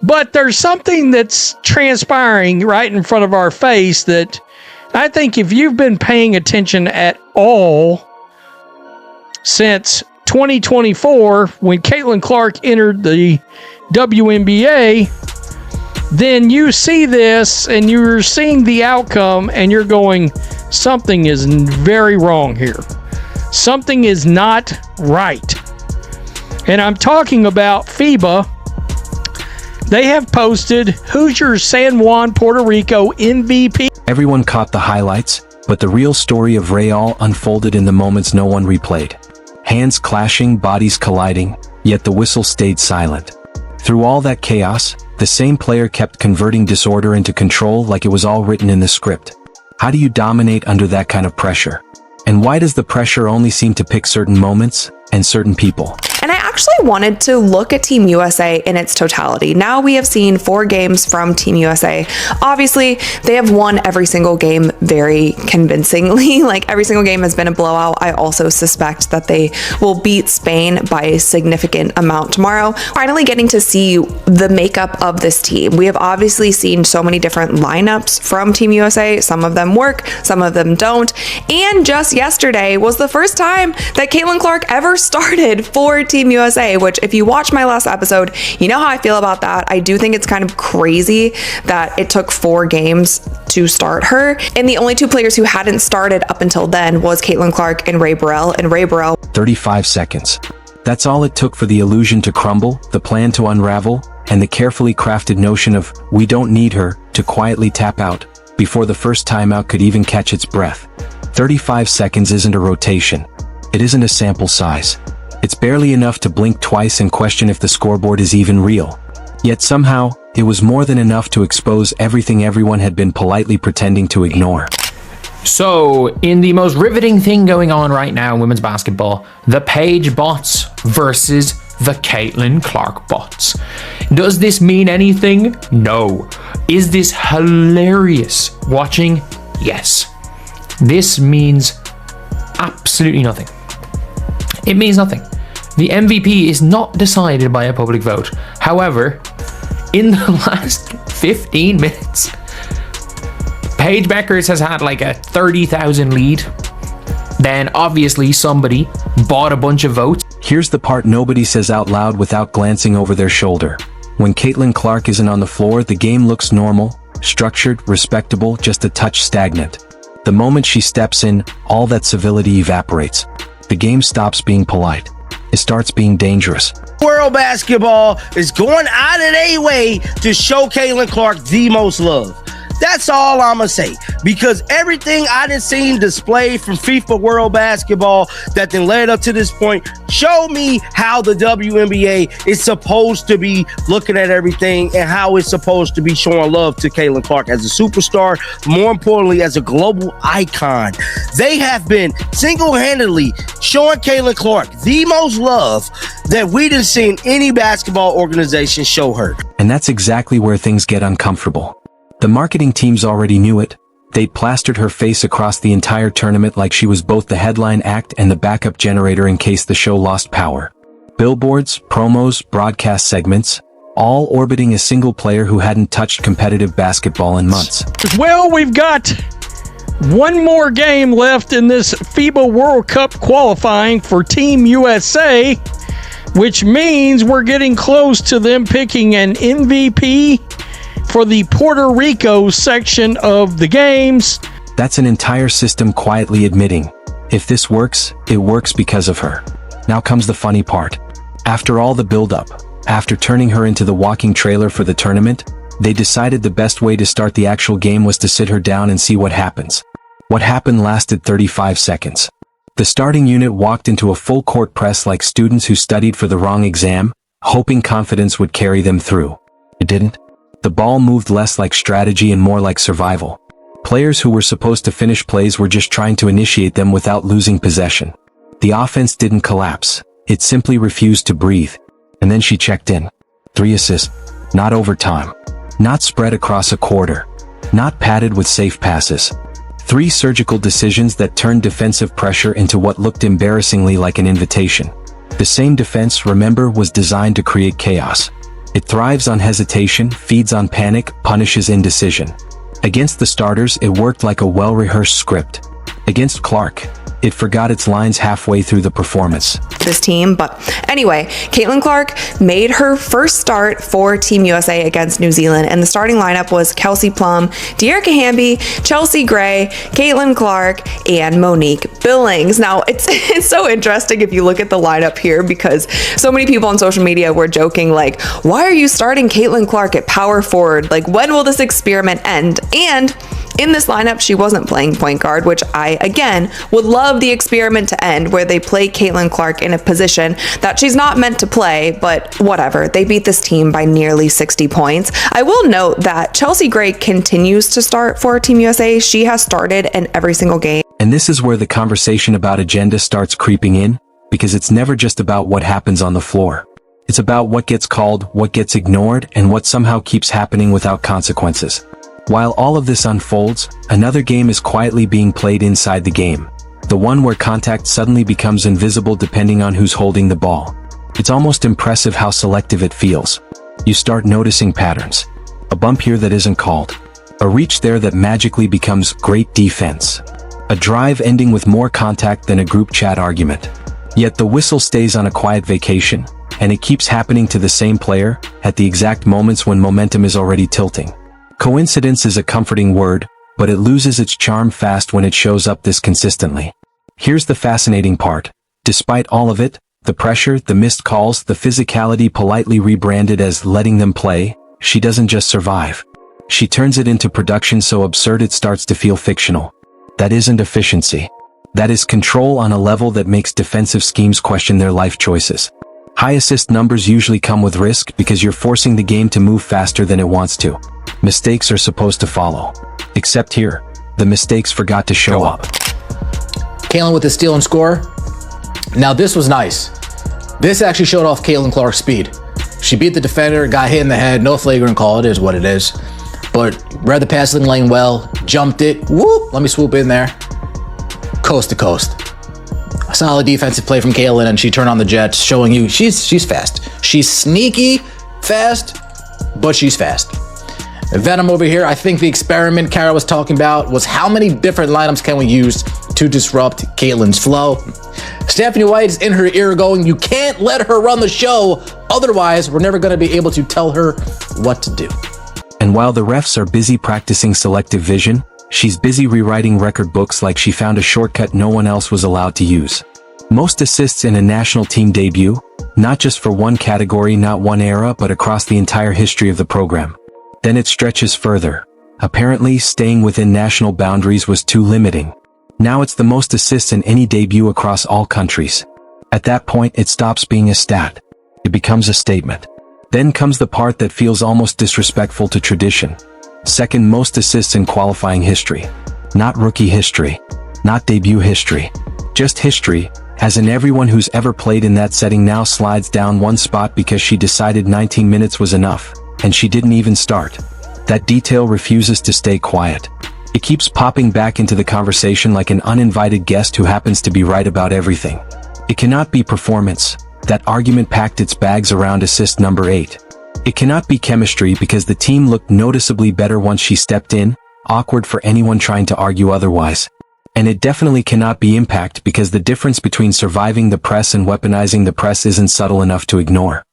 But there's something that's transpiring right in front of our face that I think if you've been paying attention at all since 2024, when Caitlin Clark entered the WNBA, then you see this and you're seeing the outcome and you're going, something is very wrong here. Something is not right. And I'm talking about FIBA. They have posted, who's your San Juan, Puerto Rico MVP? Everyone caught the highlights, but the real story of Real unfolded in the moments no one replayed. Hands clashing, bodies colliding, yet the whistle stayed silent. Through all that chaos, the same player kept converting disorder into control like it was all written in the script. How do you dominate under that kind of pressure? And why does the pressure only seem to pick certain moments and certain people? And I actually wanted to look at Team USA in its totality. Now we have seen 4 games from Team USA. Obviously, they have won every single game very convincingly. Like, every single game has been a blowout. I also suspect that they will beat Spain by a significant amount tomorrow. Finally getting to see the makeup of this team. We have obviously seen so many different lineups from Team USA. Some of them work, some of them don't. And just yesterday was the first time that Caitlin Clark ever started for Team USA, which, if you watch my last episode, you know how I feel about that. I do think it's kind of crazy that it took 4 games to start her. And the only 2 players who hadn't started up until then was Caitlin Clark and Ray Burrell. 35 seconds. That's all it took for the illusion to crumble, the plan to unravel, and the carefully crafted notion of, we don't need her, to quietly tap out, before the first timeout could even catch its breath. 35 seconds isn't a rotation. It isn't a sample size. It's barely enough to blink twice and question if the scoreboard is even real. Yet somehow, it was more than enough to expose everything everyone had been politely pretending to ignore. So, in the most riveting thing going on right now in women's basketball, the Paige bots versus the Caitlin Clark bots. Does this mean anything? No. Is this hilarious watching? Yes. This means absolutely nothing. It means nothing. The MVP is not decided by a public vote. However, in the last 15 minutes, Paige Beckers has had like a 30,000 lead. Then obviously somebody bought a bunch of votes. Here's the part nobody says out loud without glancing over their shoulder. When Caitlin Clark isn't on the floor, the game looks normal, structured, respectable, just a touch stagnant. The moment she steps in, all that civility evaporates. The game stops being polite. It starts being dangerous. World basketball is going out of their way to show Caitlin Clark the most love. That's all I'm going to say. Because everything I done seen displayed from FIFA World Basketball that then led up to this point, show me how the WNBA is supposed to be looking at everything and how it's supposed to be showing love to Caitlin Clark as a superstar, more importantly, as a global icon. They have been single-handedly showing Caitlin Clark the most love that we done seen any basketball organization show her. And that's exactly where things get uncomfortable. The marketing teams already knew it. They'd plastered her face across the entire tournament like she was both the headline act and the backup generator in case the show lost power. Billboards, promos, broadcast segments, all orbiting a single player who hadn't touched competitive basketball in months. Well, we've got one more game left in this FIBA World Cup qualifying for Team USA, which means we're getting close to them picking an MVP for the Puerto Rico section of the games. That's an entire system quietly admitting, if this works, it works because of her. Now comes the funny part. After all the build-up, after turning her into the walking trailer for the tournament, they decided the best way to start the actual game was to sit her down and see what happens. What happened lasted 35 seconds. The starting unit walked into a full-court press like students who studied for the wrong exam, hoping confidence would carry them through. It didn't. The ball moved less like strategy and more like survival. Players who were supposed to finish plays were just trying to initiate them without losing possession. The offense didn't collapse. It simply refused to breathe. And then she checked in. 3 assists. Not overtime. Not spread across a quarter. Not padded with safe passes. 3 surgical decisions that turned defensive pressure into what looked embarrassingly like an invitation. The same defense, remember, was designed to create chaos. It thrives on hesitation, feeds on panic, punishes indecision. Against the starters, it worked like a well-rehearsed script. Against Clark, it forgot its lines halfway through the performance. This team. But anyway, Caitlin Clark made her first start for Team USA against New Zealand, and the starting lineup was Kelsey Plum, Dearica Hamby, Chelsea Gray, Caitlin Clark, and Monique Billings. Now, it's so interesting if you look at the lineup here, because so many people on social media were joking, like, why are you starting Caitlin Clark at power forward? Like, when will this experiment end? And in this lineup, she wasn't playing point guard, which I, again, would love the experiment to end, where they play Caitlin Clark in a position that she's not meant to play, but whatever. They beat this team by nearly 60 points. I will note that Chelsea Gray continues to start for Team USA. She has started in every single game. And this is where the conversation about agenda starts creeping in, because it's never just about what happens on the floor. It's about what gets called, what gets ignored, and what somehow keeps happening without consequences. While all of this unfolds, another game is quietly being played inside the game. The one where contact suddenly becomes invisible depending on who's holding the ball. It's almost impressive how selective it feels. You start noticing patterns. A bump here that isn't called. A reach there that magically becomes great defense. A drive ending with more contact than a group chat argument. Yet the whistle stays on a quiet vacation, and it keeps happening to the same player at the exact moments when momentum is already tilting. Coincidence is a comforting word, but it loses its charm fast when it shows up this consistently. Here's the fascinating part. Despite all of it, the pressure, the missed calls, the physicality politely rebranded as letting them play, she doesn't just survive. She turns it into production so absurd it starts to feel fictional. That isn't efficiency. That is control on a level that makes defensive schemes question their life choices. High assist numbers usually come with risk because you're forcing the game to move faster than it wants to. Mistakes are supposed to follow. Except here, the mistakes forgot to show up. Caitlin with the steal and score. Now this was nice. This actually showed off Caitlin Clark's speed. She beat the defender, got hit in the head, no flagrant call, it is what it is. But read the passing lane well, jumped it, whoop, let me swoop in there. Coast to coast. A solid defensive play from Caitlin, and she turned on the jets, showing you she's fast. She's sneaky fast, but she's fast. Venom over here, I think the experiment Kara was talking about was how many different lineups can we use to disrupt Caitlin's flow. Stephanie White is in her ear going, you can't let her run the show, otherwise we're never going to be able to tell her what to do. And while the refs are busy practicing selective vision, she's busy rewriting record books like she found a shortcut no one else was allowed to use. Most assists in a national team debut, not just for one category, not one era, but across the entire history of the program. Then it stretches further. Apparently, staying within national boundaries was too limiting. Now it's the most assists in any debut across all countries. At that point, it stops being a stat. It becomes a statement. Then comes the part that feels almost disrespectful to tradition. Second most assists in qualifying history. Not rookie history. Not debut history. Just history, as in everyone who's ever played in that setting now slides down one spot because she decided 19 minutes was enough. And she didn't even start. That detail refuses to stay quiet. It keeps popping back into the conversation like an uninvited guest who happens to be right about everything. It cannot be performance. That argument packed its bags around assist number 8. It cannot be chemistry because the team looked noticeably better once she stepped in, awkward for anyone trying to argue otherwise. And it definitely cannot be impact because the difference between surviving the press and weaponizing the press isn't subtle enough to ignore.